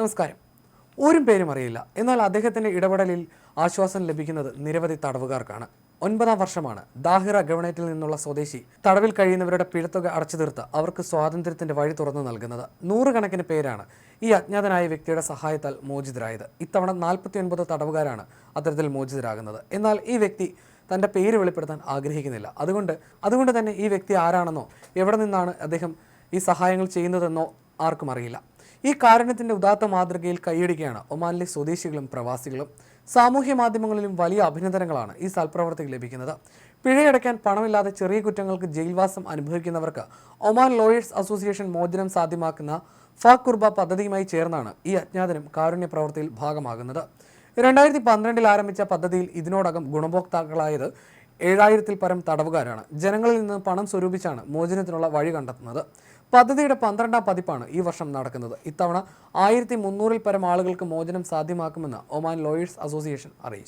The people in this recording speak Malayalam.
നമസ്കാരം. ഒരു പേരും അറിയില്ല. എന്നാൽ അദ്ദേഹത്തിന്റെ ഇടപെടലിൽ ആശ്വാസം ലഭിക്കുന്നത് നിരവധി തടവുകാർക്കാണ്. 9ാം വർഷമാണ് ദാഹിറ ഗവൺമെന്റിൽ നിന്നുള്ള സ്വദേശി തടവിൽ കഴിയുന്നവരുടെ പിഴത്തുക അടച്ചു തീർത്ത് അവർക്ക് സ്വാതന്ത്ര്യത്തിന്റെ വഴി തുറന്നു നൽകുന്നത്. നൂറുകണക്കിന് പേരാണ് ഈ അജ്ഞാതനായ വ്യക്തിയുടെ സഹായത്താൽ മോചിതരായത്. ഇത്തവണ 49 തടവുകാരാണ് അത്തരത്തിൽ മോചിതരാകുന്നത്. എന്നാൽ ഈ വ്യക്തി തൻ്റെ പേര് വെളിപ്പെടുത്താൻ ആഗ്രഹിക്കുന്നില്ല. അതുകൊണ്ട് തന്നെ ഈ വ്യക്തി ആരാണെന്നോ എവിടെ നിന്നാണ് അദ്ദേഹം ഈ സഹായങ്ങൾ ചെയ്യുന്നതെന്നോ ആർക്കും അറിയില്ല. ഈ കാരുണ്യത്തിൻ്റെ ഉദാത്ത മാതൃകയിൽ കൈയടിക്കുകയാണ് ഒമാനിലെ സ്വദേശികളും പ്രവാസികളും. സാമൂഹ്യ മാധ്യമങ്ങളിലും വലിയ അഭിനന്ദനങ്ങളാണ് ഈ സൽപ്രവർത്തിക്ക് ലഭിക്കുന്നത്. പിഴയടയ്ക്കാൻ പണമില്ലാതെ ചെറിയ കുറ്റങ്ങൾക്ക് ജയിൽവാസം അനുഭവിക്കുന്നവർക്ക് ഒമാൻ ലോയേഴ്സ് അസോസിയേഷൻ മോചനം സാധ്യമാക്കുന്ന ഫാഖുർബ പദ്ധതിയുമായി ചേർന്നാണ് ഈ അജ്ഞാതനും കാരുണ്യ പ്രവൃത്തിയിൽ ഭാഗമാകുന്നത്. 2012 ആരംഭിച്ച പദ്ധതിയിൽ ഇതിനോടകം ഗുണഭോക്താക്കളായത് 7000-ൽ പരം തടവുകാരാണ്. ജനങ്ങളിൽ നിന്ന് പണം സ്വരൂപിച്ചാണ് മോചനത്തിനുള്ള വഴി കണ്ടെത്തുന്നത്. പദ്ധതിയുടെ 12ാം പതിപ്പാണ് ഈ വർഷം നടക്കുന്നത്. ഇത്തവണ 1300-ൽ പരം ആളുകൾക്ക് മോചനം സാധ്യമാക്കുമെന്ന് ഒമാൻ ലോയേഴ്സ് അസോസിയേഷൻ അറിയിച്ചു.